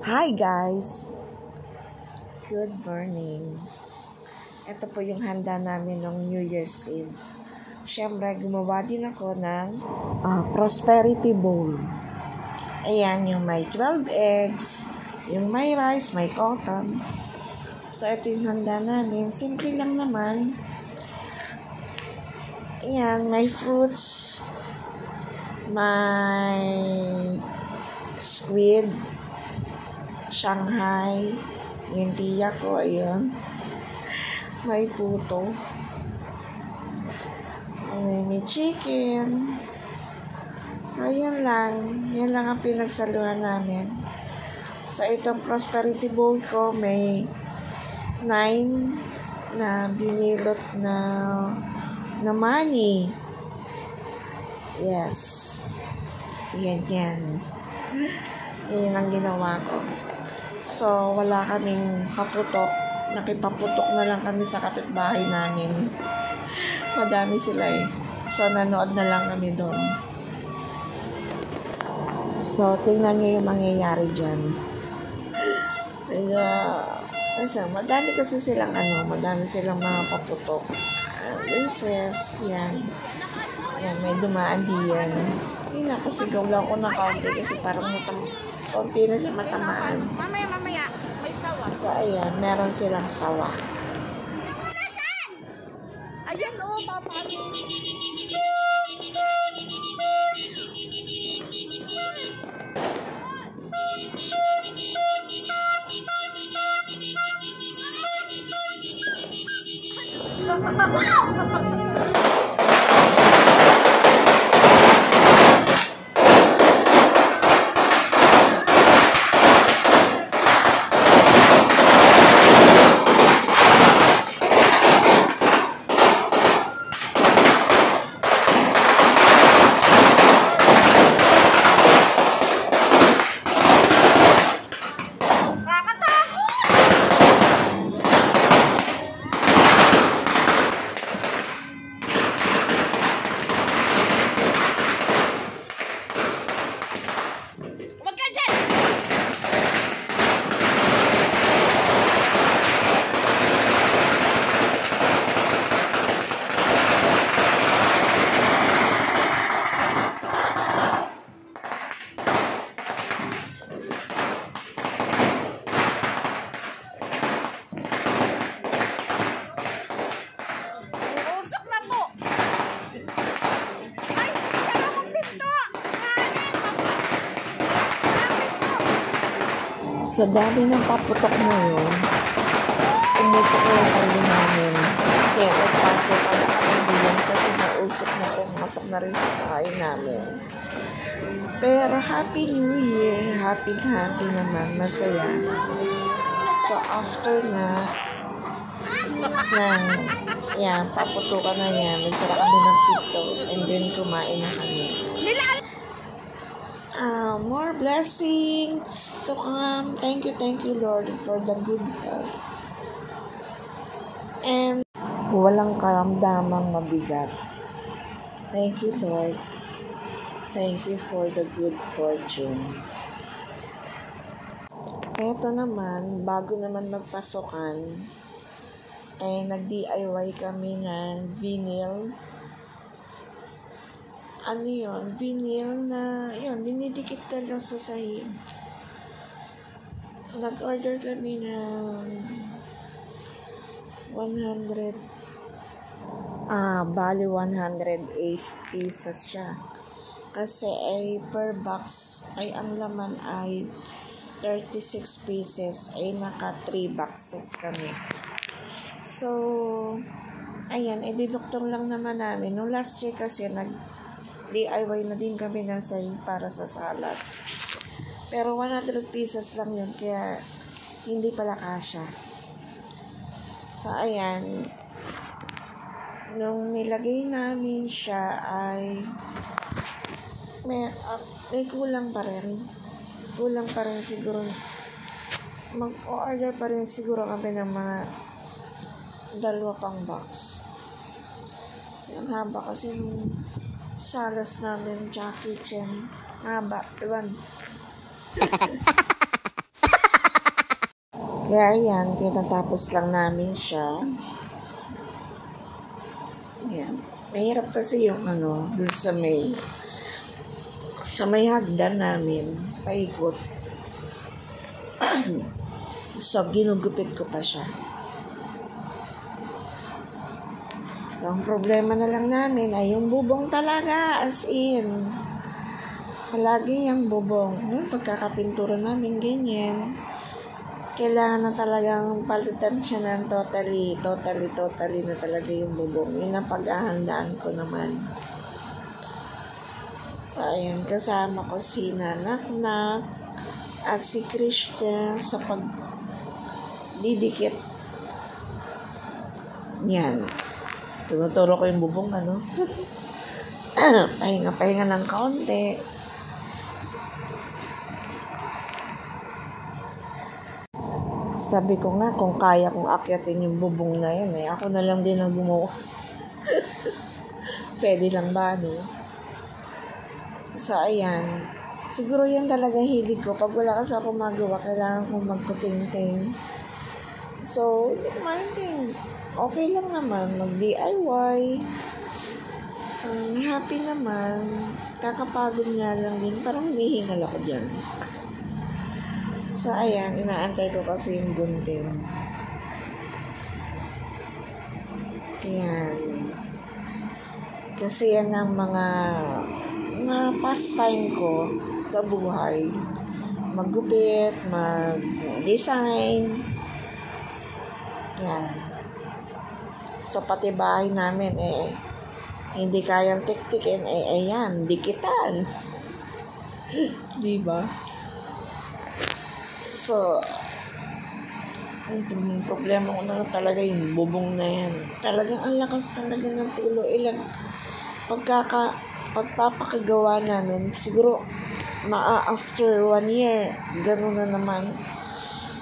Hi guys! Good morning. Ito po yung handa namin ng New Year's Eve. Siyempre, gumawa din ako ng prosperity bowl. Ayan, yung may 12 eggs, yung may rice, may cotton. So, ito yung handa namin. Simple lang naman. Ayan, may fruits, may squid, Shanghai, yung tiya ko, ayun. May puto. May chicken. So, yan lang. Yan lang ang pinagsaluhan namin. So, itong prosperity bowl ko, may 9 na binilot na money. Yes. Yan. Yan ang ginawa ko. So, wala kaming paputok. Nakipaputok na lang kami sa kapitbahay namin. Madami sila eh. So, nanood na lang kami doon. So, tingnan nyo yung mangyayari dyan. Madami kasi silang madami silang mga paputok. Princess, yan. Yan, may dumaan diyan. Hindi na, pasigaw lang ko ng kaunti kasi parang kaunti na siya matamaan. Mamaya, may sawa. So, ayan, meron silang sawa. Ayan o, papalo. Sa dami ng paputok na yun, umusok na yung ulo namin. Kaya nagpasok ang kami diyan kasi nausok na pumasok na rin sa bahay namin. Pero Happy New Year! Happy naman, masaya. So after na, yan, paputukan na yan, nagsara kami ng pito, and then kumain na kami. More blessings to come. Thank you, Lord, for the good health. And walang karamdamang mabigat. Thank you, Lord. Thank you for the good fortune. Eto naman, bago naman magpasokan, nag-DIY kami ng vinyl. Vinyl na, dinidikit ka lang sa sahig. Nag-order kami ng 108 pieces siya. Kasi per box ang laman ay 36 pieces, naka 3 boxes kami. So, ayan, diluktong lang naman namin. Noong last year kasi DIY na din kami ng sahig para sa salad. Pero 100 pieces lang yun, kaya hindi pala kasya. So, ayan. Nung nilagay namin siya ay may kulang pa rin. Kulang pa rin siguro. Mag-order pa rin siguro kami ng mga 2 pang box. Kasi ang haba kasi salas namin, Jackie Chan. Haba, diba? Kaya ayan, tinatapos lang namin siya. Ayan. Mahirap kasi yung dun sa may hagdan namin, paikot. So, ginugupit ko pa siya. So, ang problema na lang namin ay yung bubong talaga, as in. Palagi yung bubong. Pagkakapintura namin, ganyan. Kailangan na talagang palitan siya ng totally na talaga yung bubong. Yun ang paghahandaan ko naman. So, ayan, kasama ko si Nanak at si Christian sa pagdidikit. Yan. Tinuturo ko yung bubong, pahinga ng kaunti. Sabi ko nga, kung kaya kong akyatin yung bubong na yun, ako na lang din ang gumawa. Pwede lang ba, So, ayan. Siguro yan talaga hilig ko. Pag wala kasi ako magawa, kailangan kong magkuting-ting. So, hindi ko maintin. Okay lang naman. Mag-DIY. Happy naman. Kakapagod nga lang din. Parang humihingal ako dyan. So, ayan. Inaantay ko kasi yung gunting. Ayan. Kasi yan ang mga pastime ko sa buhay. Maggupit, mag-design. Yan. So, pati bahay namin, hindi kayang tik-tikin, ayan, dikitan. Diba? So, ang problema ko na talaga yung bubong na yan. Talagang ang lakas talaga ng tulo. Pagpapakagawa namin, siguro, after 1 year, gano'n na naman.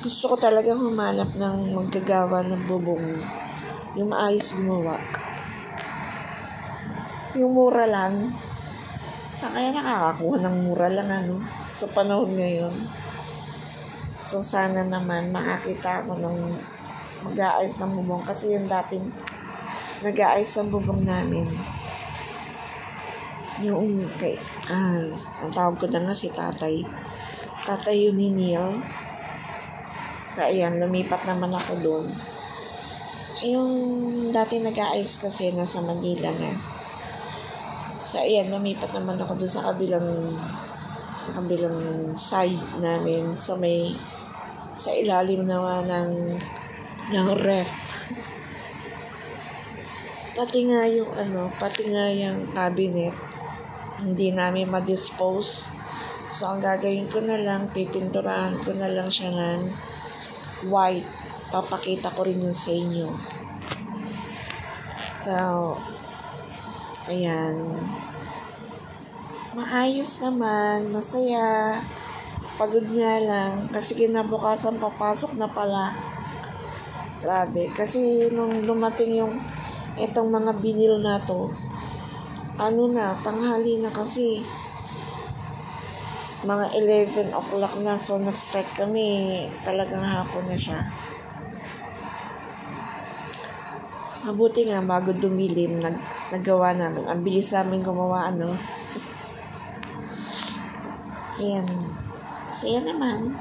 Gusto ko talagang humanap ng maggagawa ng bubong. Yung maayos gumawa. Yung mura lang. Saan kaya nakakakuha ng mura lang, sa panahon ngayon? So, sana naman makakita ako ng mag-aayos ng bubong. Kasi yung dating nag-aayos ng bubong namin, yung ang tawag ko na nga si tatay. Tatay yun ni Neil. So, ayan, lumipat naman ako doon. Yung dati nag-aayos kasi nasa Manila na. So, ayan, lumipat naman ako doon sa kabilang side namin. So, sa ilalim naman ng ref. Pati nga yung cabinet, hindi namin ma-dispose. So, ang gagawin ko na lang, pipinturahan ko na lang siya ng white. Papakita ko rin yun sa inyo. So, ayan. Maayos naman, masaya. Pagod nga lang, kasi kinabukasan papasok na pala. Grabe, kasi nung dumating itong mga binil na to, tanghali na kasi. Mga 11 o'clock na, so nag-start kami. Talagang hapon na siya. Mabuti nga, bago dumilim, nagawa namin. Ang bilis namin gumawa, Ayan. So, yan naman.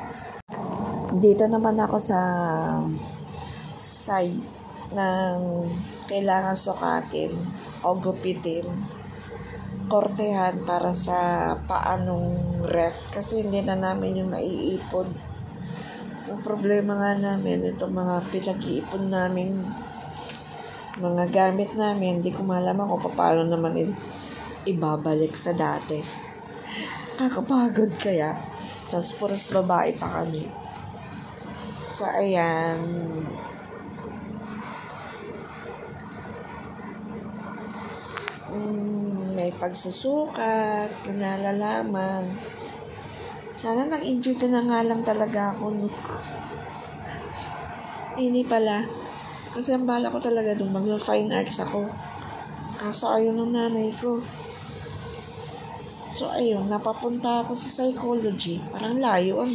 Dito naman ako sa side ng kailangan sukatin o gupitin, kortehan para sa paanong ref. Kasi hindi na namin yung maiipon. Yung problema nga namin, itong mga pinag-iipon namin, mga gamit namin, hindi ko malaman kung paano naman ibabalik sa dati. Kakapagod kaya. Sa puros babae pa kami. So, ayan. May pagsusukat, nalalaman. Sana nag-enjoy na nga lang talaga ako. Hindi pala. Kasi ang bala ko talaga nung mag-fine arts ako. Kaso ayaw ng nanay ko. So, ayun, napapunta ako sa psychology. Parang layo,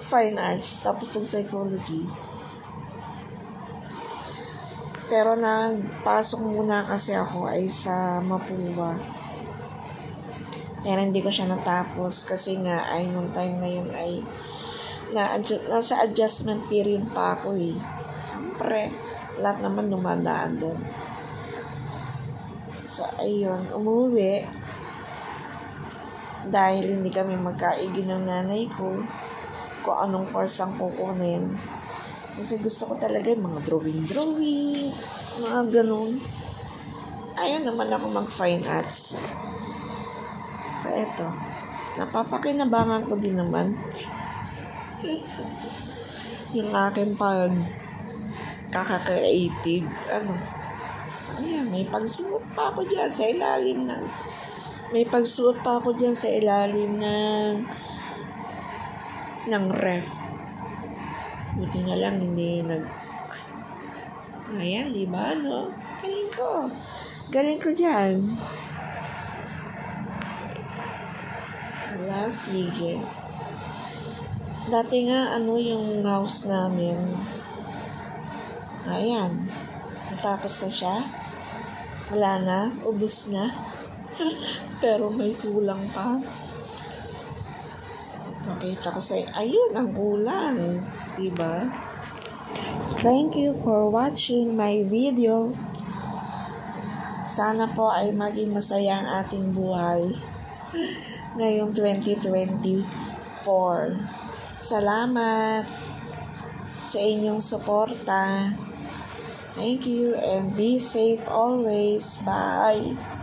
Fine arts, tapos ng psychology. Pero nagpasok muna kasi ako ay sa Mapua. Pero hindi ko siya natapos kasi nga ay nung time na yun ay nasa adjustment period pa ako eh. Siyempre, lahat naman dumadaan doon. So, ayun, umuwi. Dahil hindi kami magkaigi ng nanay ko kung anong course ang kukunin. Kasi gusto ko talaga yung mga drawing, mga ganun. Ayaw naman ako mag-fine arts. So, eto. Napapakinabangan ko din naman yung aking kaka-creative. Ayan, may pagsuot pa ako dyan sa ilalim ng ref. Buti na lang hindi ayan, diba, no? Galing ko dyan. Hala, sige. Dati nga, yung house namin, ayan, natapos na siya. Wala na, ubos na. Pero may kulang pa. Nakita ko sa'yo, ayun, ang kulang. Diba? Thank you for watching my video. Sana po ay maging masaya ang ating buhay ngayong 2024. Salamat sa inyong suporta. Thank you and be safe always. Bye.